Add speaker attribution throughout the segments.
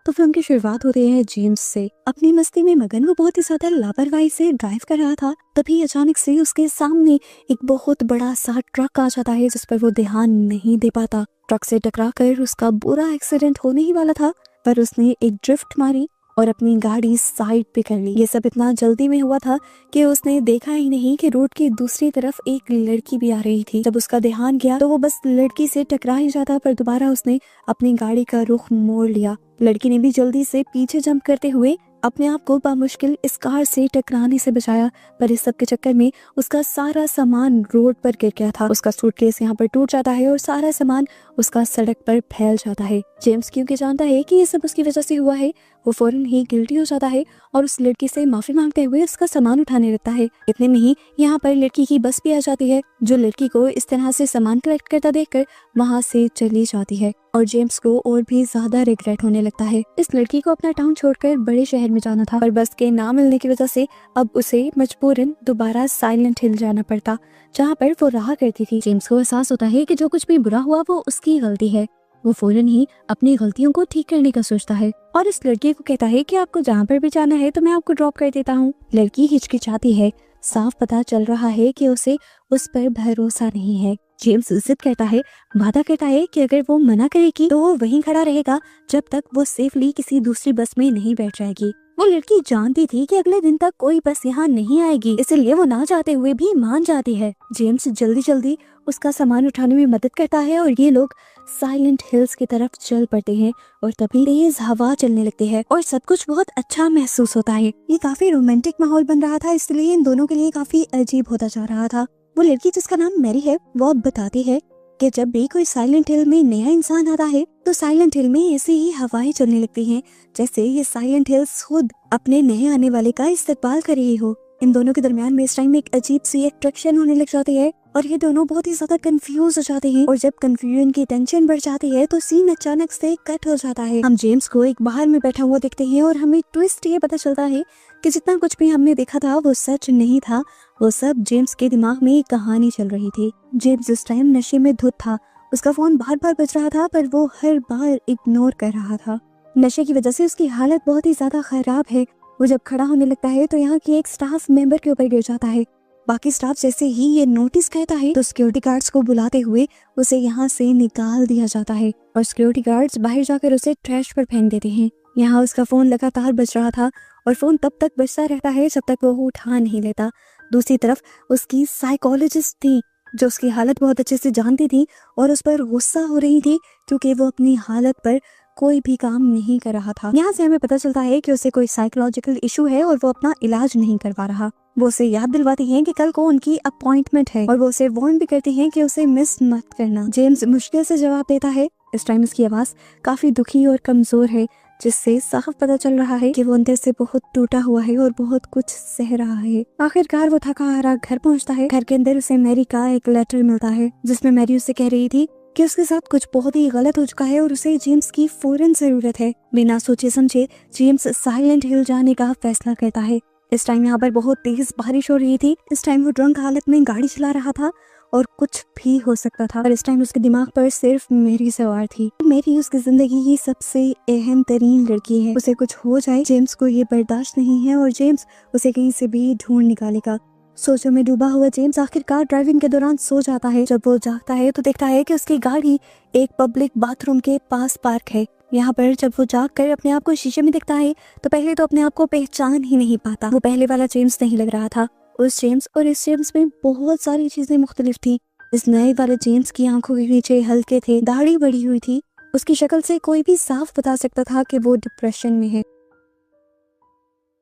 Speaker 1: तो फिल्म की शुरुआत होती है जेम्स से। अपनी मस्ती में मगन वो बहुत ही ज्यादा लापरवाही से ड्राइव कर रहा था। तभी अचानक से उसके सामने एक बहुत बड़ा सा ट्रक आ जाता है जिस पर वो ध्यान नहीं दे पाता। ट्रक से टकरा कर उसका बुरा एक्सीडेंट होने ही वाला था, पर उसने एक ड्रिफ्ट मारी और अपनी गाड़ी साइड पे कर ली। ये सब इतना जल्दी में हुआ था कि उसने देखा ही नहीं कि रोड की दूसरी तरफ एक लड़की भी आ रही थी। जब उसका ध्यान गया तो वो बस लड़की से टकरा ही जाता, पर दोबारा उसने अपनी गाड़ी का रुख मोड़ लिया। लड़की ने भी जल्दी से पीछे जंप करते हुए अपने आप को बामुश्किल इस कार से टकराने से बचाया, पर इस सब के चक्कर में उसका सारा सामान रोड पर गिर गया था। उसका सूटकेस यहाँ पर टूट जाता है और सारा सामान उसका सड़क पर फैल जाता है। जेम्स क्योंकि जानता है कि ये सब उसकी वजह से हुआ है, वो फौरन ही गिल्टी हो जाता है और उस लड़की से माफी मांगते हुए उसका सामान उठाने लगता है। इतने में ही यहाँ पर लड़की की बस भी आ जाती है, जो लड़की को इस तरह से सामान कलेक्ट करता देखकर वहाँ से चली जाती है और जेम्स को और भी ज्यादा रिग्रेट होने लगता है। इस लड़की को अपना टाउन छोड़कर बड़े शहर में जाना था, पर बस के ना मिलने की वजह से अब उसे मजबूरन दोबारा साइलेंट हिल जाना पड़ता, जहाँ पर वो रहा करती थी। जेम्स को एहसास होता है कि जो कुछ भी बुरा हुआ वो उसकी गलती है। वो फौरन ही अपनी गलतियों को ठीक करने का सोचता है और इस लड़की को कहता है कि आपको जहाँ पर भी जाना है तो मैं आपको ड्रॉप कर देता हूँ। लड़की हिचकिचाती है, साफ पता चल रहा है कि उसे उस पर भरोसा नहीं है। जेम्स जिद करता है, वादा करता है कि अगर वो मना करेगी तो वो वहीं खड़ा रहेगा जब तक वो सेफली किसी दूसरी बस में नहीं बैठ जाएगी। वो लड़की जानती थी कि अगले दिन तक कोई बस यहाँ नहीं आएगी, इसलिए वो ना चाहते हुए भी मान जाती है। जेम्स जल्दी जल्दी उसका सामान उठाने में मदद करता है और ये लोग साइलेंट हिल्स की तरफ चल पड़ते हैं और तभी तेज हवा चलने लगती है और सब कुछ बहुत अच्छा महसूस होता है। ये काफी रोमांटिक माहौल बन रहा था, इसलिए इन दोनों के लिए काफी अजीब होता जा रहा था। वो लड़की जिसका नाम मैरी है वो अब बताती है कि जब भी कोई साइलेंट हिल में नया इंसान आता है तो साइलेंट हिल में ऐसे ही हवाएं चलने लगती हैं, जैसे ये साइलेंट हिल्स खुद अपने नए आने वाले का इस्तकबाल कर रही हो। इन दोनों के दरमियान में इस टाइम में एक अजीब सी अट्रैक्शन होने लग जाती है और ये दोनों बहुत ही ज्यादा कंफ्यूज हो जाते हैं और जब कंफ्यूजन की टेंशन बढ़ जाती है तो सीन अचानक से कट हो जाता है। हम जेम्स को एक बाहर में बैठा हुआ देखते हैं और हमें ट्विस्ट ये पता चलता है कि जितना कुछ भी हमने देखा था वो सच नहीं था, वो सब जेम्स के दिमाग में एक कहानी चल रही थी। जेम्स इस टाइम नशे में धुत था, उसका फोन बार बार बज रहा था पर वो हर बार इग्नोर कर रहा था। नशे की वजह से उसकी हालत बहुत ही ज्यादा खराब है। वो जब खड़ा होने लगता है तो यहाँ की एक स्टाफ मेंबर के ऊपर गिर जाता है। बाकी स्टाफ जैसे ही ये नोटिस करता है तो सिक्योरिटी गार्ड्स को बुलाते हुए उसे यहाँ से निकाल दिया जाता है और सिक्योरिटी गार्ड्स बाहर जाकर उसे ट्रैश पर फेंक देते हैं। यहाँ उसका फोन लगातार बज रहा था और फोन तब तक बजता रहता है जब तक वो उठा नहीं लेता। दूसरी तरफ उसकी साइकोलॉजिस्ट थी जो उसकी हालत बहुत अच्छे से जानती थी और उस पर गुस्सा हो रही थी क्योंकि वो अपनी हालत पर कोई भी काम नहीं कर रहा था। यहाँ से हमें पता चलता है कि उसे कोई साइकोलॉजिकल इशू है और वो अपना इलाज नहीं करवा रहा। वो उसे याद दिलवाती हैं कि कल को उनकी अपॉइंटमेंट है और वो उसे वार्न भी करती हैं कि उसे मिस मत करना। जेम्स मुश्किल से जवाब देता है। इस टाइम उसकी आवाज काफी दुखी और कमजोर है, जिससे साफ पता चल रहा है कि वो अंदर से बहुत टूटा हुआ है और बहुत कुछ सह रहा है। आखिरकार वो थका हारा घर पहुंचता है। घर के अंदर उसे मैरी का एक लेटर मिलता है जिसमें मैरी उसे कह रही थी कि उसके साथ कुछ बहुत ही गलत हो चुका है और उसे जेम्स की फौरन जरूरत है। बिना सोचे समझे जेम्स साइलेंट हिल जाने का फैसला करता है। इस टाइम यहाँ पर बहुत तेज बारिश हो रही थी। इस टाइम वो ड्रंक हालत में गाड़ी चला रहा था और कुछ भी हो सकता था, पर इस टाइम उसके दिमाग पर सिर्फ मेरी सवार थी। मेरी उसकी जिंदगी की सबसे अहम तरीन लड़की है। उसे कुछ हो जाए जेम्स को ये बर्दाश्त नहीं है और जेम्स उसे कहीं से भी ढूंढ निकालेगा। सोचों में डूबा हुआ जेम्स आखिरकार ड्राइविंग के दौरान सो जाता है। जब वो जागता है तो देखता है कि उसकी गाड़ी एक पब्लिक बाथरूम के पास पार्क है। यहाँ पर जब वो जाग कर अपने आप को शीशे में देखता है तो पहले तो अपने आप को पहचान ही नहीं पाता। वो पहले वाला जेम्स नहीं लग रहा था। उस जेम्स और इस जेम्स में बहुत सारी चीजें मुख्तलिफ थी। इस नए वाले जेम्स की आंखों के नीचे हल्के थे, दाढ़ी बढ़ी हुई थी। उसकी शक्ल से कोई भी साफ बता सकता था कि वो डिप्रेशन में है।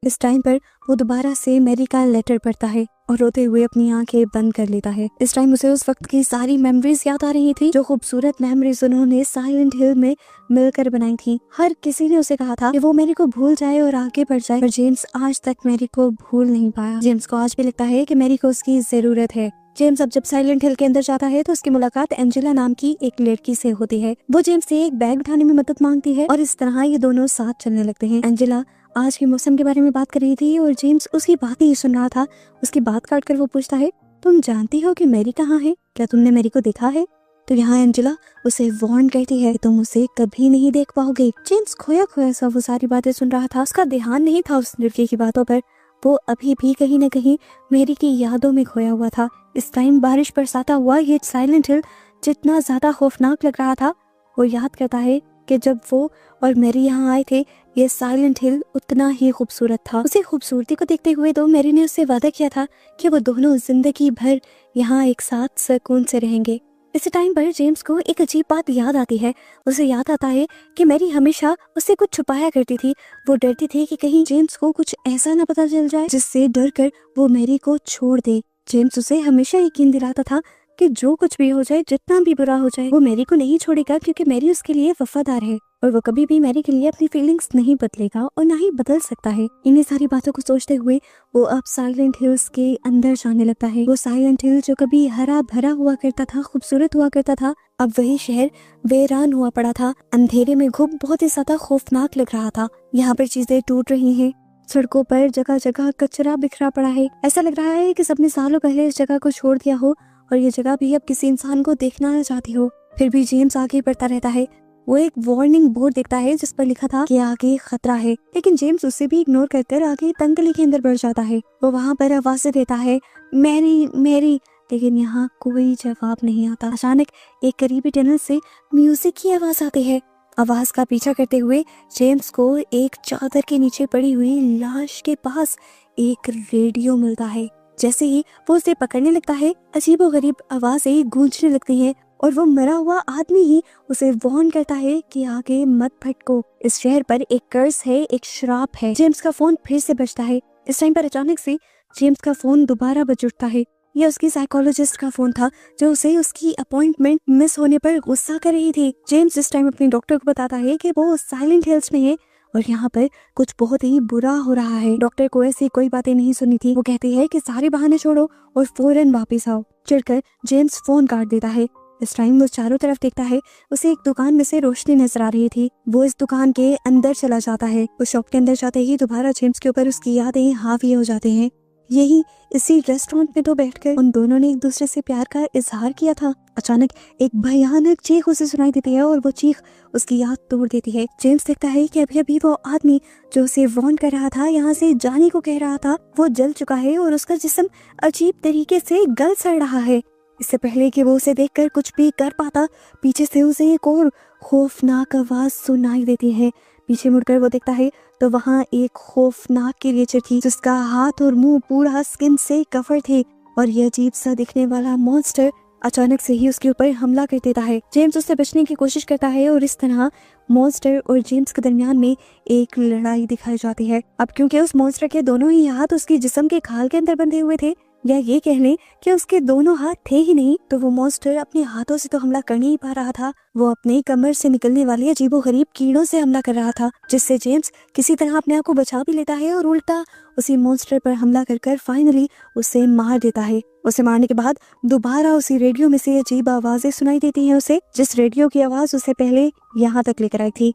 Speaker 1: इस टाइम पर वो दोबारा से मैरी का लेटर पढ़ता है और रोते हुए अपनी आंखें बंद कर लेता है। इस टाइम उसे उस वक्त की सारी मेमोरीज याद आ रही थी, जो खूबसूरत मेमोरीज उन्होंने साइलेंट हिल में मिलकर बनाई थी। हर किसी ने उसे कहा था कि वो मैरी को भूल जाए और आगे बढ़ जाए, पर जेम्स आज तक मैरी को भूल नहीं पाया। जेम्स को आज भी लगता है कि मैरी को उसकी जरूरत है। जेम्स अब जब साइलेंट हिल के अंदर जाता है तो उसकी मुलाकात एंजेला नाम की एक लड़की से होती है। वो जेम्स से एक बैग उठाने में मदद मांगती है और इस तरह ये दोनों साथ चलने लगते हैं। एंजेला आज के मौसम के बारे में बात कर रही थी और जेम्स उसकी बात ही सुन रहा था। उसकी बात काट कर वो पूछता है, तुम जानती हो कि मैरी कहाँ है? क्या तुमने मैरी को देखा है? तो यहाँ एंजेला उसे वार्न करती है, तुम उसे कभी नहीं देख पाओगे। जेम्स खोया खोया सा वो सारी बातें सुन रहा था, उसका ध्यान नहीं था उस लड़के की बातों पर। वो अभी भी कहीं न कहीं मैरी की यादों में खोया हुआ था। इस टाइम बारिश बरसाता हुआ ये साइलेंट हिल जितना ज्यादा खौफनाक लग रहा था, वो याद करता है कि जब वो और मैरी यहाँ आए थे, ये साइलेंट हिल उतना ही खूबसूरत था। उसी खूबसूरती को देखते हुए तो मैरी ने उससे वादा किया था कि वो दोनों जिंदगी भर यहाँ एक साथ सुकून से रहेंगे। इस टाइम पर जेम्स को एक अजीब बात याद आती है। उसे याद आता है कि मैरी हमेशा उससे कुछ छुपाया करती थी। वो डरती थी कि कहीं जेम्स को कुछ ऐसा न पता चल जाए जिससे डर कर वो मैरी को छोड़ दे। जेम्स उसे हमेशा यकीन दिलाता था कि जो कुछ भी हो जाए, जितना भी बुरा हो जाए, वो मैरी को नहीं छोड़ेगा क्योंकि मैरी उसके लिए वफादार है और वो कभी भी मैरी के लिए अपनी फीलिंग्स नहीं बदलेगा और ना ही बदल सकता है। इन्हीं सारी बातों को सोचते हुए वो अब साइलेंट हिल्स के अंदर जाने लगता है। वो साइलेंट हिल जो कभी हरा भरा हुआ करता था, खूबसूरत हुआ करता था, अब वही शहर वीरान हुआ पड़ा था। अंधेरे में घुप बहुत ही ज्यादा खौफनाक लग रहा था। यहाँ पर चीजें टूट रही हैं, सड़कों पर जगह जगह कचरा बिखरा पड़ा है। ऐसा लग रहा है कि सबने सालों पहले इस जगह को छोड़ दिया हो और ये जगह भी अब किसी इंसान को देखना न चाहती हो। फिर भी जेम्स आगे बढ़ता रहता है। वो एक वार्निंग बोर्ड देखता है जिस पर लिखा था कि आगे खतरा है, लेकिन जेम्स उसे भी इग्नोर कर आगे तंगली के अंदर बढ़ जाता है। वो वहाँ पर आवाजें देता है, मैरी मैरी, लेकिन यहाँ कोई जवाब नहीं आता। अचानक एक करीबी टनल से म्यूजिक की आवाज आती है। आवाज का पीछा करते हुए जेम्स को एक चादर के नीचे पड़ी हुई लाश के पास एक रेडियो मिलता है। जैसे ही वो उसे पकड़ने लगता है, अजीबोगरीब आवाजें गूंजने लगती हैं और वो मरा हुआ आदमी ही उसे वार्न करता है कि आगे मत भटको, इस शहर पर एक कर्स है, एक श्राप है। जेम्स का फोन फिर से बजता है। इस टाइम पर अचानक से जेम्स का फोन दोबारा बज उठता है। यह उसकी साइकोलॉजिस्ट का फोन था जो उसे उसकी अपॉइंटमेंट मिस होने पर गुस्सा कर रही थी। जेम्स इस टाइम अपने डॉक्टर को बताता है कि वो साइलेंट हिल्स में है और यहाँ पर कुछ बहुत ही बुरा हो रहा है। डॉक्टर को ऐसी कोई बातें नहीं सुनी थी। वो कहती है कि सारे बहाने छोड़ो और फौरन वापस आओ। चिढ़कर जेम्स फोन काट देता है। इस टाइम वो चारों तरफ देखता है। उसे एक दुकान में से रोशनी नजर आ रही थी। वो इस दुकान के अंदर चला जाता है। उस शॉप के अंदर जाते ही दोबारा जेम्स के ऊपर उसकी यादें हावी हो जाते हैं। यही इसी रेस्टोरेंट में तो बैठकर उन दोनों ने एक दूसरे से प्यार का इजहार किया था। अचानक एक भयानक चीख उसे सुनाई देती है और वो चीख उसकी याद तोड़ देती है। जेम्स देखता है कि अभी अभी वो आदमी जो उसे वार्न कर रहा था, यहाँ से जाने को कह रहा था, वो जल चुका है और उसका जिस्म अजीब तरीके से गल सड़ रहा है। इससे पहले कि वो उसे देखकर कुछ भी कर पाता, पीछे से उसे एक और खौफनाक आवाज सुनाई देती है। पीछे मुड़कर वो देखता है तो वहाँ एक खौफनाक क्रिएचर थी जिसका हाथ और मुंह पूरा स्किन से कवर थे और ये अजीब सा दिखने वाला मॉन्स्टर अचानक से ही उसके ऊपर हमला कर देता है। जेम्स उससे बचने की कोशिश करता है और इस तरह मॉन्स्टर और जेम्स के दरमियान में एक लड़ाई दिखाई जाती है। अब क्योंकि उस मॉन्स्टर के दोनों ही हाथ उसके जिस्म के खाल के अंदर बंधे हुए थे, या ये कह लें कि उसके दोनों हाथ थे ही नहीं, तो वो मॉन्स्टर अपने हाथों से तो हमला कर नहीं पा रहा था। वो अपने कमर से निकलने वाले अजीबोगरीब कीड़ों से हमला कर रहा था, जिससे जेम्स किसी तरह अपने आप को बचा भी लेता है और उल्टा उसी मॉन्स्टर पर हमला कर फाइनली उसे मार देता है। उसे मारने के बाद दोबारा उसी रेडियो में से अजीब आवाजें सुनाई देती हैं उसे, जिस रेडियो की आवाज उसे पहले यहाँ तक लेकर आई थी।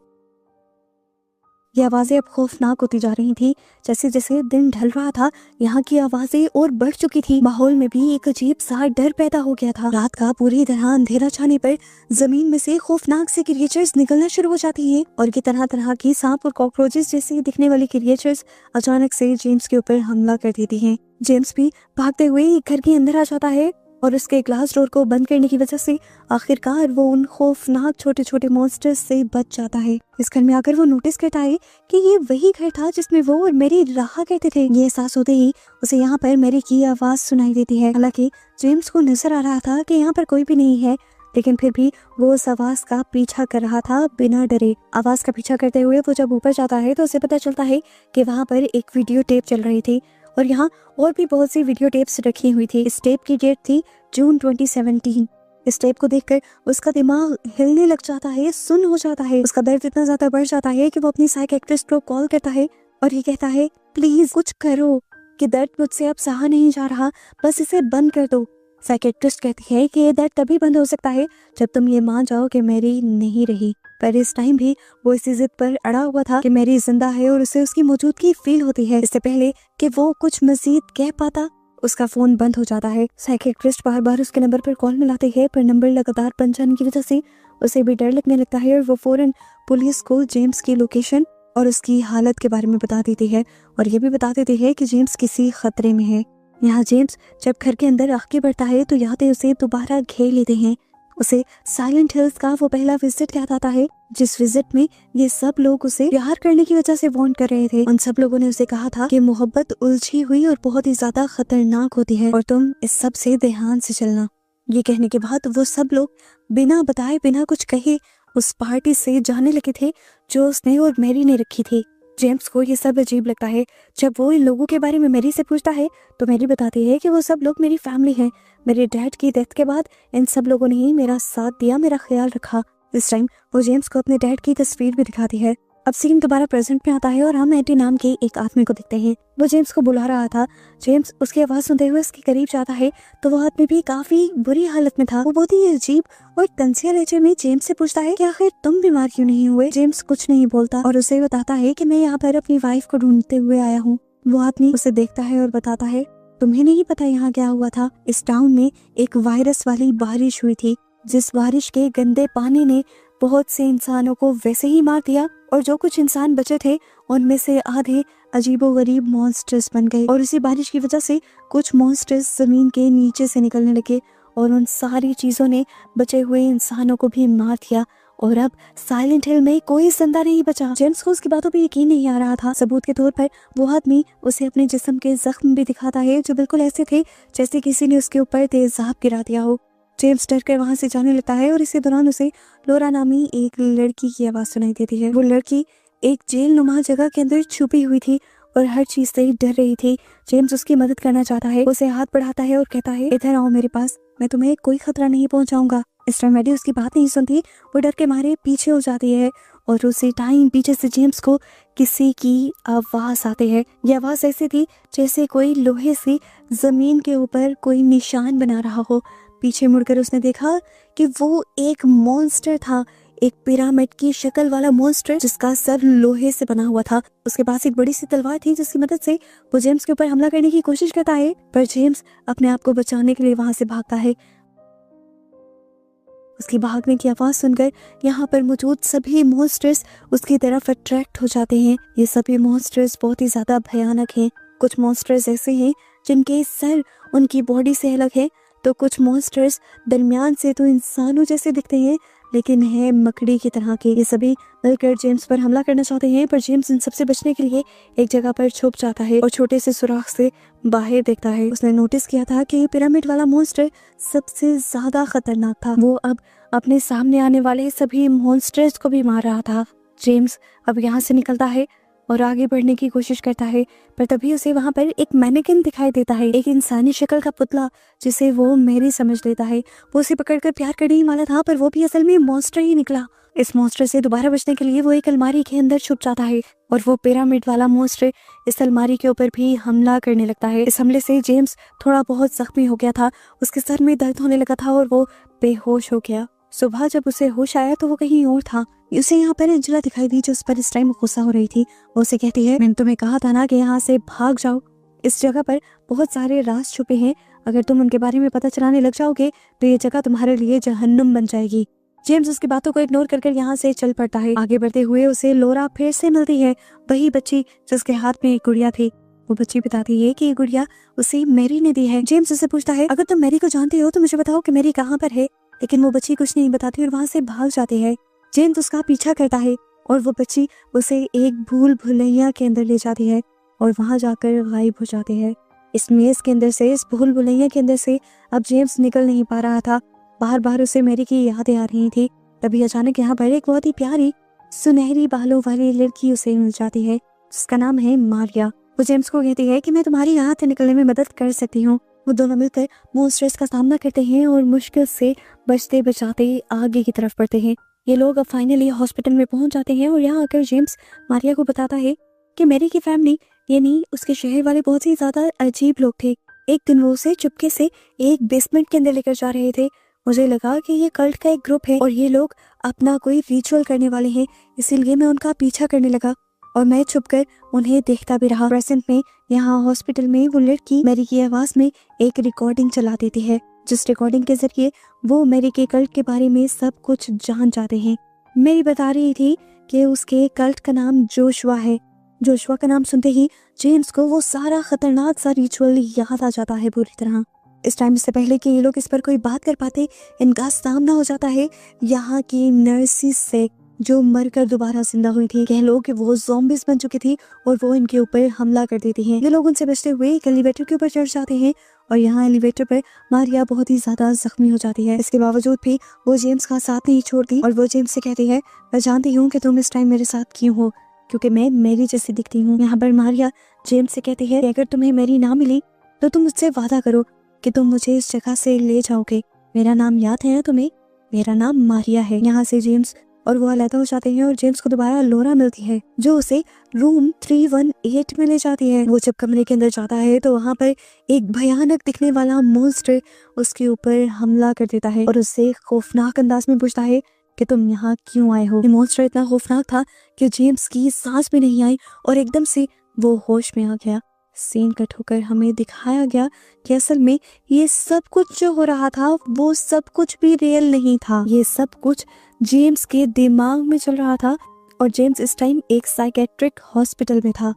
Speaker 1: ये आवाजें अब खौफनाक होती जा रही थी। जैसे जैसे दिन ढल रहा था, यहाँ की आवाजें और बढ़ चुकी थी। माहौल में भी एक अजीब सा डर पैदा हो गया था। रात का पूरी तरह अंधेरा छाने पर जमीन में से खौफनाक से क्रिएचर्स निकलना शुरू हो जाती हैं और ये तरह तरह की सांप और कॉकरोचेस जैसे दिखने वाली क्रिएचर्स अचानक से जेम्स के ऊपर हमला कर देती हैं। जेम्स भी भागते हुए एक घर के अंदर आ जाता है और उसके ग्लास डोर को बंद करने की वजह से आखिरकार वो उन खौफनाक छोटे छोटे मॉन्स्टर्स से बच जाता है। इस घर में आकर वो नोटिस करता है कि ये वही घर था जिसमें वो और मैरी रहा करते थे। ये एहसास होते ही उसे यहाँ पर मैरी की आवाज सुनाई देती है। हालांकि जेम्स को नजर आ रहा था कि यहाँ पर कोई भी नहीं है, लेकिन फिर भी वो उस आवाज का पीछा कर रहा था बिना डरे। आवाज का पीछा करते हुए वो जब ऊपर जाता है तो उसे पता चलता है कि वहाँ पर एक वीडियो टेप चल रही थी और यहाँ और भी बहुत सी वीडियो टेप्स रखी हुई थी। इस टेप की डेट थी जून 2017। इस टेप को देखकर उसका दिमाग हिलने लग जाता है, सुन्न हो जाता है। उसका दर्द इतना ज्यादा बढ़ जाता है कि वो अपनी साइकियाट्रिस्ट को कॉल करता है और ये कहता है, प्लीज कुछ करो कि दर्द मुझसे अब सहा नहीं जा रहा, बस इसे बंद कर दो। साइकियाट्रिस्ट कहती है कि ये दर्द तभी बंद हो सकता है जब तुम ये मान जाओ कि मैरी नहीं रही। पर इस टाइम भी वो इसी जिद पर अड़ा हुआ था कि मैरी जिंदा है और उसे उसकी मौजूदगी फील होती है। इससे पहले कि वो कुछ मजीद कह पाता, उसका फोन बंद हो जाता है। साइकियाट्रिस्ट बार बार उसके नंबर पर कॉल मिलाते हैं, पर नंबर लगातार बंद जाने की वजह से उसे भी डर लगने लगता है और वो फौरन पुलिस को जेम्स की लोकेशन और उसकी हालत के बारे में बता देती है और ये भी बता देती है कि जेम्स किसी खतरे में है। यहाँ जेम्स जब घर के अंदर आगे बढ़ता है तो यादें उसे दोबारा घेर लेते हैं। उसे साइलेंट हिल्स का वो पहला विजिट याद आता है, जिस विजिट में ये सब लोग उसे प्यार करने की वजह से वार्न कर रहे थे। उन सब लोगों ने उसे कहा था कि मोहब्बत उलझी हुई और बहुत ही ज्यादा खतरनाक होती है और तुम इस सब से ध्यान से चलना। ये कहने के बाद वो सब लोग बिना बताए बिना कुछ कहे उस पार्टी से जाने लगे थे जो उसने और मैरी ने रखी थी। जेम्स को ये सब अजीब लगता है। जब वो इन लोगों के बारे में मैरी से पूछता है तो मैरी बताती है कि वो सब लोग मेरी फैमिली हैं। मेरे डैड की डेथ के बाद इन सब लोगों ने ही मेरा साथ दिया, मेरा ख्याल रखा। इस टाइम वो जेम्स को अपने डैड की तस्वीर भी दिखाती है। अब सीन दोबारा प्रेजेंट में आता है और हम एटी नाम के एक आदमी को देखते हैं। वो जेम्स को बुला रहा था। जेम्स उसकी आवाज सुनते हुए उसके करीब जाता है तो वो आदमी भी काफी बुरी हालत में था। वो बहुत ही अजीब और तंजिया लहजे में जेम्स से पूछता है कि आखिर तुम बीमार क्यों नहीं हुए। जेम्स कुछ नहीं बोलता और उसे बताता है कि मैं यहाँ पर अपनी वाइफ को ढूंढते हुए आया हूँ। वो आदमी उसे देखता है और बताता है तुम्हें नहीं पता यहाँ क्या हुआ था। इस टाउन में एक वायरस वाली बारिश हुई थी, जिस बारिश के गंदे पानी ने बहुत से इंसानों को वैसे ही मार दिया और जो कुछ इंसान बचे थे उनमें से आधे अजीबोगरीब मॉन्स्टर्स बन गए और इसी बारिश की वजह से कुछ मॉन्स्टर्स जमीन के नीचे से निकलने लगे और उन सारी चीजों ने बचे हुए इंसानों को भी मार दिया और अब साइलेंट हिल में कोई जिंदा नहीं बचा। जेम्स को उसकी बातों पे यकीन नहीं आ रहा था। सबूत के तौर पर वो आदमी उसे अपने जिस्म के जख्म भी दिखाता है जो बिल्कुल ऐसे थे जैसे किसी ने उसके ऊपर तेजाब गिरा दिया हो। जेम्स डर कर वहां से जाने लगता है और इसी दौरान उसे लोरा नामी एक लड़की की आवाज सुनाई देती है। वो लड़की एक जेल नुमा जगह के अंदर छुपी हुई थी और हर चीज से डर रही थी। जेम्स उसकी मदद करना चाहता है, उसे हाथ बढ़ाता है और कहता है इधर आओ मेरे पास, मैं तुम्हें कोई खतरा नहीं पहुंचाऊंगा। इस टाइम मैडी उसकी बात नहीं सुनती, वो डर के मारे पीछे हो जाती है और उसी टाइम पीछे से जेम्स को किसी की आवाज आती है। ये आवाज ऐसी थी जैसे कोई लोहे से जमीन के ऊपर कोई निशान बना रहा हो। पीछे मुड़कर उसने देखा कि वो एक मॉन्स्टर था, एक पिरामिड की शक्ल वाला मॉन्स्टर जिसका सर लोहे से बना हुआ था। उसके पास एक बड़ी सी तलवार थी जिसकी मदद से वो जेम्स के ऊपर हमला करने की कोशिश करता है, पर जेम्स अपने आप को बचाने के लिए वहां से भागता है। उसकी भागने की आवाज सुनकर यहाँ पर मौजूद सभी मॉन्स्टर्स उसकी तरफ अट्रैक्ट हो जाते हैं। ये सभी मॉन्स्टर्स बहुत ही ज्यादा भयानक हैं। कुछ मॉन्स्टर्स ऐसे हैं जिनके सर उनकी बॉडी से अलग है, तो कुछ मॉन्स्टर्स दरमियान से तो इंसानों जैसे दिखते हैं लेकिन है मकड़ी की तरह के। ये सभी मिलकर जेम्स पर हमला करना चाहते हैं, पर जेम्स इन सबसे बचने के लिए एक जगह पर छुप जाता है और छोटे से सुराख से बाहर देखता है। उसने नोटिस किया था कि पिरामिड वाला मॉन्स्टर सबसे ज्यादा खतरनाक था। वो अब अपने सामने आने वाले सभी मॉन्स्टर्स को भी मार रहा था। जेम्स अब यहाँ से निकलता है और आगे बढ़ने की कोशिश करता है, पर तभी उसे वहां पर एक मैनेकिन दिखाई देता है, एक इंसानी शक्ल का पुतला जिसे वो मैरी समझ लेता है। वो उसे पकड़कर प्यार करने ही वाला था, पर वो भी असल में मॉन्स्टर ही निकला। इस मॉन्स्टर से दोबारा बचने के लिए वो एक अलमारी के अंदर छुप जाता है और वो पिरामिड वाला मॉन्स्टर इस अलमारी के ऊपर भी हमला करने लगता है। इस हमले से जेम्स थोड़ा बहुत जख्मी हो गया था, उसके सर में दर्द होने लगा था और वो बेहोश हो गया। सुबह जब उसे होश आया तो वो कहीं और था। उसे यहाँ पर एंजेला दिखाई दी जो उस पर इस टाइम गुस्सा हो रही थी। वो उसे कहती है मैंने तुम्हें कहा था ना कि यहाँ से भाग जाओ, इस जगह पर बहुत सारे राज छुपे हैं, अगर तुम उनके बारे में पता चलाने लग जाओगे तो ये जगह तुम्हारे लिए जहन्नुम बन जाएगी। जेम्स उसकी बातों को इग्नोर कर यहाँ से चल पड़ता है। आगे बढ़ते हुए उसे लोरा फिर से मिलती है, वही बच्ची जिसके हाथ में एक गुड़िया थी। वो बच्ची बताती है कि ये गुड़िया उसे मैरी ने दी है। जेम्स उससे पूछता है अगर तुम मैरी को जानते हो तो मुझे बताओ कि मैरी कहाँ पर है, लेकिन वो बच्ची कुछ नहीं बताती और वहाँ से भाग जाती है। जेम्स उसका पीछा करता है और वो बच्ची उसे एक भूल भुलैया के अंदर ले जाती है और वहां जाकर गायब हो जाती है। इस मेज के अंदर से, इस भूल भुलैया के अंदर से अब जेम्स निकल नहीं पा रहा था। बार बार उसे मैरी की यादें आ रही थी। तभी अचानक यहाँ पर एक बहुत ही प्यारी सुनहरी बालों वाली लड़की उसे मिल जाती है जिसका नाम है मारिया। वो जेम्स को कहती है कि मैं तुम्हारी यहाँ से निकलने में मदद कर सकती हूँ। वो दोनों मिलकर मॉन्स्टर्स का सामना करते हैं और मुश्किल से बचते बचाते आगे की तरफ बढ़ते हैं। ये लोग अब फाइनली हॉस्पिटल में पहुंच जाते हैं और यहाँ आकर जेम्स मारिया को बताता है कि मैरी की फैमिली यानी उसके शहर वाले बहुत ही ज्यादा अजीब लोग थे। एक दिन वो उसे चुपके से एक बेसमेंट के अंदर लेकर जा रहे थे। मुझे लगा कि ये कल्ट का एक ग्रुप है और ये लोग अपना कोई रिचुअल करने वाले हैं, इसीलिए मैं उनका पीछा करने लगा और मैं छुपकर उन्हें देखता भी रहा। प्रेजेंट में यहाँ हॉस्पिटल में वो लड़की मैरी की आवाज में एक रिकॉर्डिंग चला देती है, जिस रिकॉर्डिंग के जरिए वो मैरी के कल्ट के बारे में सब कुछ जान जाते हैं। मैरी बता रही थी कि उसके कल्ट का नाम जोशुआ है। जोशुआ का नाम सुनते ही जेम्स को वो सारा खतरनाक सा रिचुअल याद आ जाता है पूरी तरह। इस टाइम से पहले कि ये लोग इस पर कोई बात कर पाते, इनका सामना हो जाता है यहाँ की नर्सिस से, जो मरकर दोबारा जिंदा हुई थी। कह लो कि वो ज़ॉम्बीज बन चुकी थी और वो इनके ऊपर हमला कर देती हैं। ये लोग उनसे बचते हुए एक एलिवेटर के ऊपर चढ़ जाते हैं और यहाँ एलिवेटर पर मारिया बहुत ही ज्यादा जख्मी हो जाती है। इसके बावजूद भी वो जेम्स का साथ नहीं छोड़ती और वो जेम्स से कहती है, मैं जानती हूँ कि तुम इस टाइम मेरे साथ क्यों हो, क्योंकि मैं मैरी जैसी दिखती हूँ। यहाँ पर मारिया जेम्स से कहती है कि अगर तुम्हें मैरी ना मिली तो तुम मुझसे वादा करो कि तुम मुझे इस जगह से ले जाओगे। मेरा नाम याद है ना तुम्हें? मेरा नाम मारिया है। यहाँ से जेम्स और वो अलग हो जाते हैं और जेम्स को दोबारा लोरा मिलती है, जो उसे रूम 318 में ले जाती है। वो जब कमरे के अंदर जाता है तो वहाँ पर एक भयानक दिखने वाला मॉन्स्टर उसके ऊपर हमला कर देता है और उससे खौफनाक अंदाज में पूछता है कि तुम यहाँ क्यों आए हो। ये मॉन्स्टर इतना खौफनाक था कि जेम्स की सांस भी नहीं आई और एकदम से वो होश में आ गया। सीन कट होकर हमें दिखाया गया कि असल में ये सब कुछ जो हो रहा था वो सब कुछ भी रियल नहीं था। ये सब कुछ जेम्स के दिमाग में चल रहा था और जेम्स इस टाइम एक साइकेट्रिक हॉस्पिटल में था।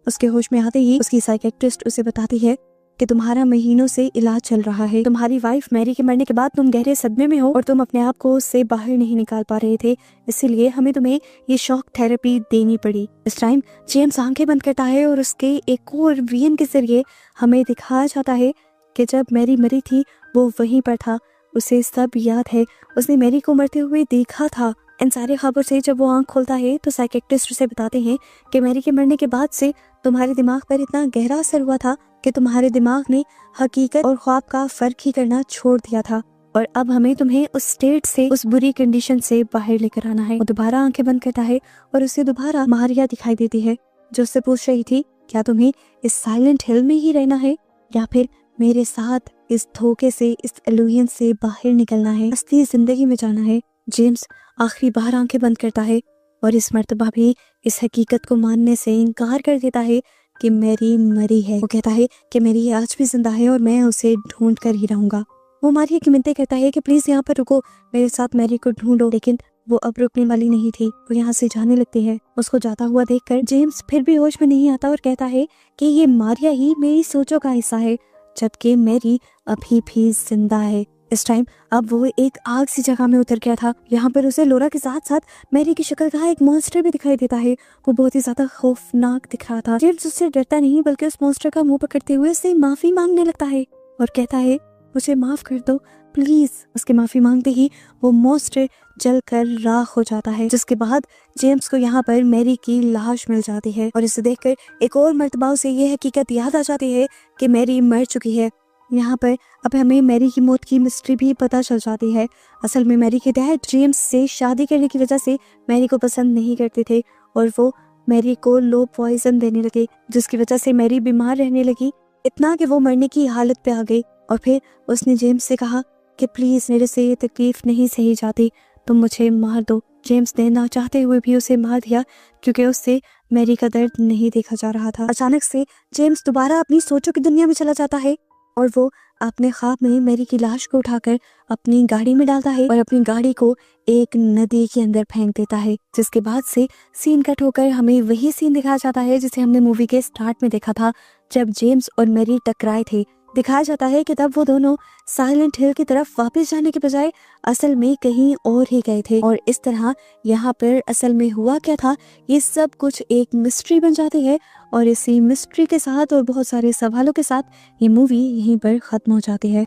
Speaker 1: उसके होश में आते ही उसकी साइकेट्रिस्ट उसे बताती है कि तुम्हारा महीनों से इलाज चल रहा है। तुम्हारी वाइफ मैरी के मरने के बाद तुम गहरे सदमे में हो और तुम अपने आप को उससे बाहर नहीं निकाल पा रहे थे, इसीलिए हमें तुम्हें ये शॉक थेरेपी देनी पड़ी। इस टाइम जेम्स आंखें बंद करता है और उसके एक और विजन के जरिए हमें दिखाया जाता है कि जब मैरी मरी थी वो वहीं पर था, उसे सब याद है, उसने मैरी को मरते हुए देखा था। इन सारे खबर से जब वो आंख खोलता है तो साइकेट्रिस्ट उसे बताते हैं कि मैरी के मरने के बाद से तुम्हारे दिमाग पर इतना गहरा असर हुआ था कि तुम्हारे दिमाग ने हकीकत और ख्वाब का फर्क ही करना छोड़ दिया था और अब हमें तुम्हें उस स्टेट से, उस बुरी कंडीशन से बाहर लेकर आना है। वो दोबारा आंखें बंद करता है और उसे दोबारा मारिया दिखाई देती है, जो उससे पूछ रही थी क्या तुम्हें इस साइलेंट हिल में ही रहना है या फिर मेरे साथ इस धोखे से, इस इल्यूजन से बाहर निकलना है, असली जिंदगी में जाना है। जेम्स आखिरी बार आंखें बंद करता है और इस मर्तबा भी इस हकीकत को मानने से इनकार कर देता है कि मैरी मरी है। वो कहता है कि मैरी आज भी जिंदा है और मैं उसे ढूंढ कर ही रहूंगा। वो मारिया की मिन्नतें करता है कि प्लीज यहाँ पर रुको, मेरे साथ मैरी को ढूंढो, लेकिन वो अब रुकने वाली नहीं थी। वो यहाँ से जाने लगती है। उसको जाता हुआ देखकर जेम्स फिर भी होश में नहीं आता और कहता है कि ये मारिया ही मेरी सोचों का हिस्सा है, जबकि मैरी अभी भी जिंदा है। इस टाइम अब वो एक आग सी जगह में उतर गया था। यहाँ पर उसे लोरा के साथ साथ मैरी की शक्ल का एक मॉन्स्टर भी दिखाई देता है। वो बहुत ही ज्यादा खौफनाक दिख रहा था। जेम्स उससे डरता नहीं बल्कि उस मॉन्स्टर का मुंह पकड़ते हुए उससे माफी मांगने लगता है और कहता है मुझे माफ कर दो प्लीज। उसके माफी मांगते ही वो मॉन्स्टर जलकर राख हो जाता है, जिसके बाद जेम्स को यहाँ पर मैरी की लाश मिल जाती है और इसे देखकर एक और मर्तबा उसे ये हकीकत याद आ जाती है कि मैरी मर चुकी है। यहाँ पर अब हमें मैरी की मौत की मिस्ट्री भी पता चल जाती है। असल में मैरी के डैड जेम्स से शादी करने की वजह से मैरी को पसंद नहीं करते थे और वो मैरी को लो पॉइजन देने लगे, जिसकी वजह से मैरी बीमार रहने लगी, इतना कि वो मरने की हालत पे आ गई। और फिर उसने जेम्स से कहा कि प्लीज मेरे से ये तकलीफ नहीं सही जाती, तुम मुझे मार दो। जेम्स ने ना चाहते हुए भी उसे मार दिया क्योंकि उससे मैरी का दर्द नहीं देखा जा रहा था। अचानक से जेम्स दोबारा अपनी सोचों की दुनिया में चला जाता है और वो अपने ख्वाब में मैरी की लाश को उठाकर अपनी गाड़ी में डालता है और अपनी गाड़ी को एक नदी के अंदर फेंक देता है, जिसके बाद से सीन कट होकर हमें वही सीन दिखाया जाता है जिसे हमने मूवी के स्टार्ट में देखा था, जब जेम्स और मैरी टकराए थे। दिखाया जाता है कि तब वो दोनों साइलेंट हिल की तरफ वापस जाने के बजाय असल में कहीं और ही गए थे और इस तरह यहाँ पर असल में हुआ क्या था ये सब कुछ एक मिस्ट्री बन जाती है और इसी मिस्ट्री के साथ और बहुत सारे सवालों के साथ ये मूवी यहीं पर खत्म हो जाती है।